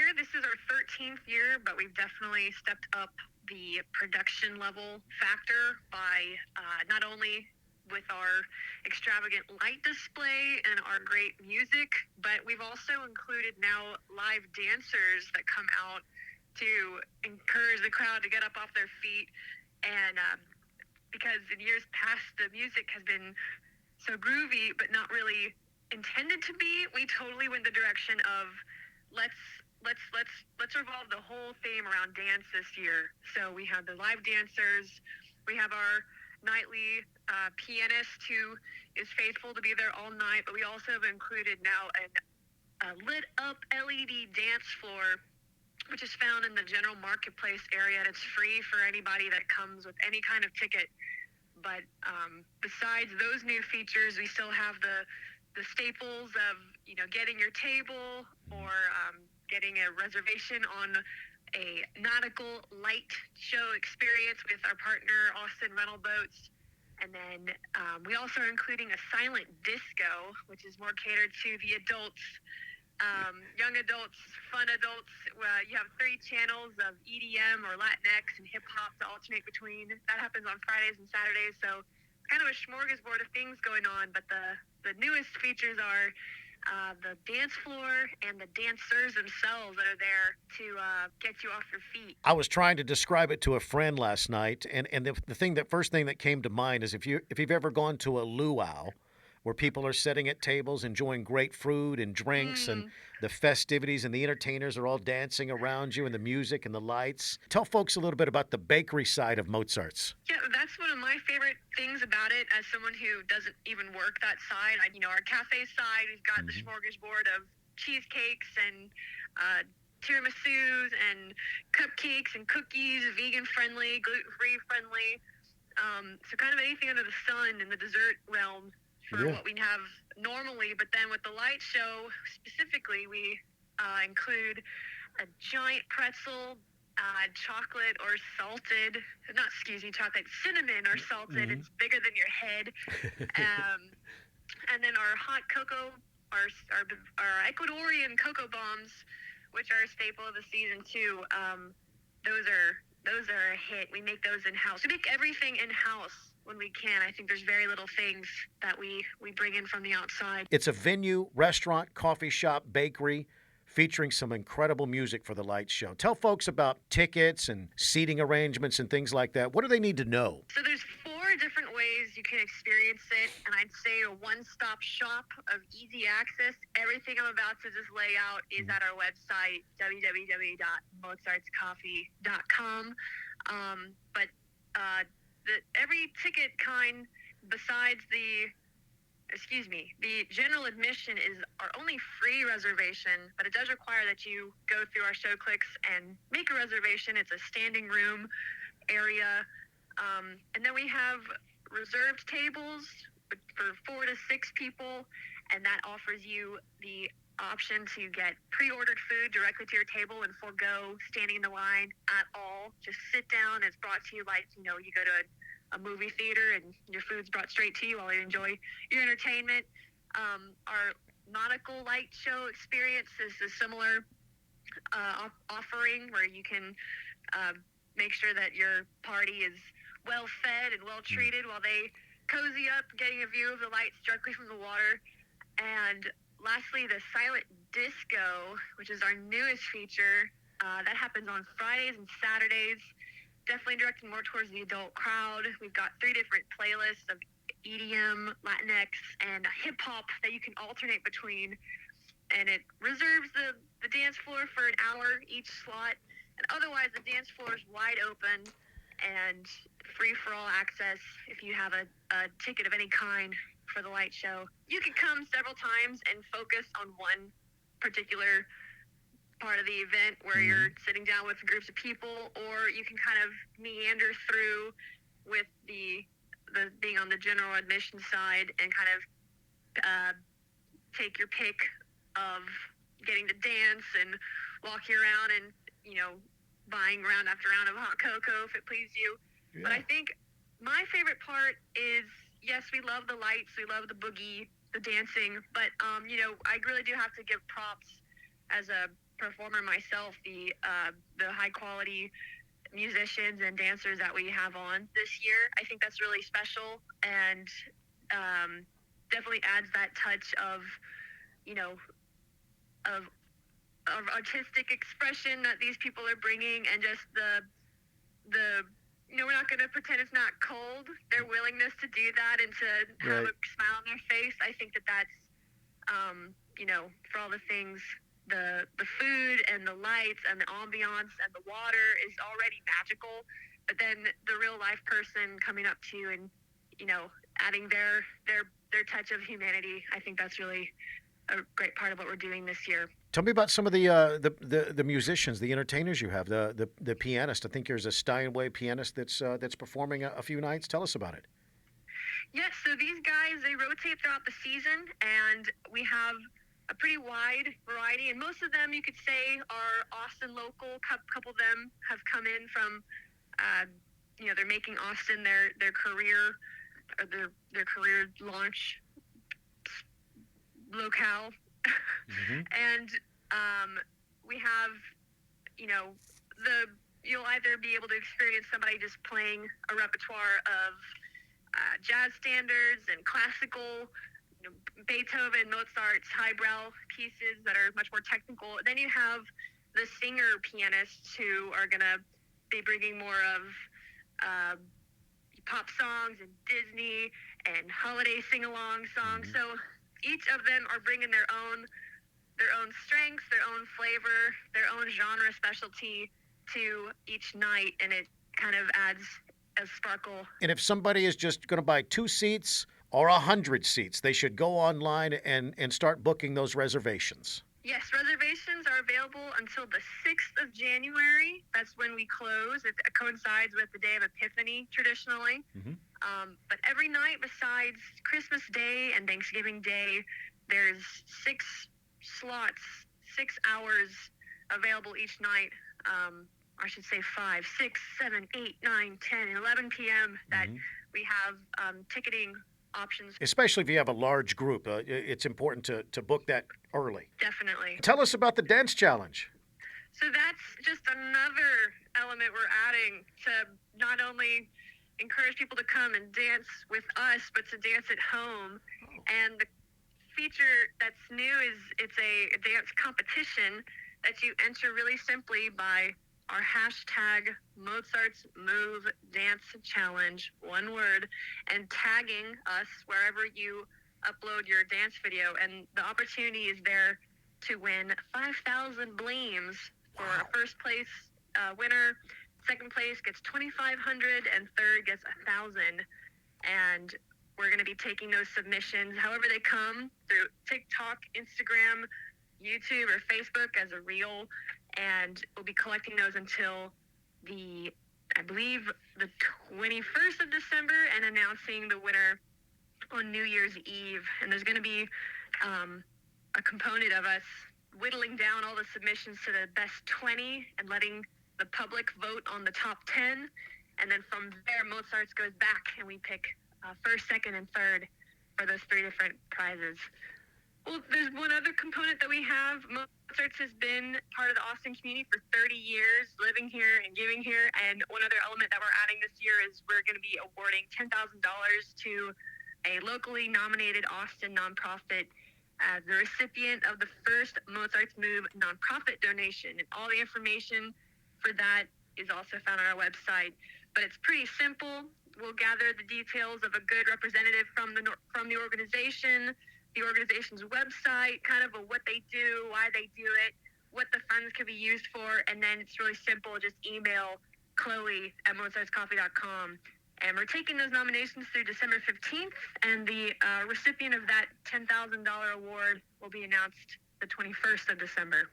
year. This is our 13th year, but we've definitely stepped up the production level factor by not only with our extravagant light display and our great music, but we've also included now live dancers that come out to encourage the crowd to get up off their feet. And because in years past, the music has been so groovy, but not really intended to be, we totally went the direction of let's revolve the whole theme around dance this year. So we have the live dancers, we have our nightly pianist who is faithful to be there all night, but we also have included now a lit up LED dance floor, which is found in the general marketplace area, and it's free for anybody that comes with any kind of ticket. But besides those new features, we still have the staples of getting your table or getting a reservation on a nautical light show experience with our partner Austin Rental Boats. And then we also are including a silent disco, which is more catered to the adults, young adults, fun adults. You have 3 channels of EDM or Latinx and hip hop to alternate between. That happens on Fridays and Saturdays. So it's kind of a smorgasbord of things going on. But the newest features are the dance floor and the dancers themselves that are there to get you off your feet. I was trying to describe it to a friend last night, and the first thing that came to mind is if you've ever gone to a luau, where people are sitting at tables enjoying great food and drinks and the festivities and the entertainers are all dancing around you and the music and the lights. Tell folks a little bit about the bakery side of Mozart's. Yeah, that's one of my favorite things about it as someone who doesn't even work that side. Our cafe side, we've got the smorgasbord of cheesecakes and tiramisus and cupcakes and cookies, vegan friendly, gluten-free friendly. So kind of anything under the sun in the dessert realm for what we have normally. But then with the light show specifically, we include a giant pretzel, chocolate or salted, chocolate, cinnamon or salted. It's bigger than your head. And then our hot cocoa, our Ecuadorian cocoa bombs, which are a staple of the season too. Those are a hit. We make those in-house. We make everything in-house when we can. I think there's very little things that we bring in from the outside. It's a venue, restaurant, coffee shop, bakery, featuring some incredible music for the light show. Tell folks about tickets and seating arrangements and things like that. What do they need to know? So there's 4 different ways you can experience it, and I'd say a one-stop shop of easy access. Everything I'm about to just lay out is at our website, www.mozartscoffee.com. But every ticket kind, besides the general admission is our only free reservation, but it does require that you go through our show clicks and make a reservation. It's a standing room area. And then we have reserved tables for 4 to 6 people, and that offers you the option to get pre-ordered food directly to your table and forego standing in the line at all. Just sit down. It's brought to you like, you go to a movie theater and your food's brought straight to you while you enjoy your entertainment. Our nautical light show experience is a similar offering where you can make sure that your party is well fed and well treated while they cozy up, getting a view of the lights directly from the water. And lastly, the silent disco, which is our newest feature, that happens on Fridays and Saturdays. Definitely directed more towards the adult crowd. We've got 3 different playlists of EDM, Latinx, and hip hop that you can alternate between. And it reserves the dance floor for an hour each slot. And otherwise, the dance floor is wide open and free for all access if you have a ticket of any kind for the light show. You can come several times and focus on one particular part of the event where you're sitting down with groups of people, or you can kind of meander through with the being on the general admission side and kind of take your pick of getting to dance and walking around and buying round after round of hot cocoa if it pleases you. But I think my favorite part is, yes, we love the lights, we love the boogie, the dancing, but I really do have to give props as a performer myself, the high quality musicians and dancers that we have on this year. I think that's really special, and definitely adds that touch of, you know, of artistic expression that these people are bringing, and just the we're not going to pretend it's not cold. Their willingness to do that and to have a smile on their face. I think that's for all the things, the food and the lights and the ambiance and the water is already magical. But then the real life person coming up to you and adding their touch of humanity. I think that's really a great part of what we're doing this year. Tell me about some of the musicians, the entertainers you have, the pianist. I think there's a Steinway pianist that's performing a few nights. Tell us about it. Yes, so these guys, they rotate throughout the season, and we have a pretty wide variety, and most of them, you could say, are Austin local. A couple of them have come in from, they're making Austin their career, or their career launch locale. Mm-hmm. And we have, you'll either be able to experience somebody just playing a repertoire of jazz standards and classical, Beethoven, Mozart's highbrow pieces that are much more technical. Then you have the singer pianists who are going to be bringing more of pop songs and Disney and holiday sing-along songs. Mm-hmm. So each of them are bringing their own strengths, their own flavor, their own genre specialty to each night, and it kind of adds a sparkle. And if somebody is just going to buy 2 seats or 100 seats, they should go online and start booking those reservations. Yes, reservations are available until the 6th of January. That's when we close. It coincides with the Day of Epiphany, traditionally. Mm-hmm. But every night besides Christmas Day and Thanksgiving Day, there's 6 slots, 6 hours available each night. I should say 5, 6, 7, 8, 9, 10, 11 p.m. that we have ticketing options. Especially if you have a large group, it's important to book that early. Definitely. Tell us about the dance challenge. So that's just another element we're adding to not only encourage people to come and dance with us, but to dance at home. And the feature that's new is it's a dance competition that you enter really simply by our hashtag Mozart's Move Dance Challenge, one word, and tagging us wherever you upload your dance video. And the opportunity is there to win 5,000 bleems for a first place winner. Second place gets 2,500, and third gets 1,000. And we're going to be taking those submissions, however they come, through TikTok, Instagram, YouTube, or Facebook as a reel. And we'll be collecting those until I believe the 21st of December, and announcing the winner on New Year's Eve. And there's going to be a component of us whittling down all the submissions to the best 20 and letting the public vote on the top 10. And then from there, Mozart's goes back and we pick first, second, and third for those 3 different prizes. Well, there's one other component that we have. Mozart's has been part of the Austin community for 30 years, living here and giving here. And one other element that we're adding this year is we're going to be awarding $10,000 to a locally nominated Austin nonprofit as the recipient of the first Mozart's Move nonprofit donation. And all the information for that is also found on our website. But it's pretty simple. We'll gather the details of a good representative from the organization, the organization's website, kind of what they do, why they do it, what the funds could be used for, and then it's really simple. Just email Chloe at mozartscoffee.com. And we're taking those nominations through December 15th, and the recipient of that $10,000 award will be announced the 21st of December.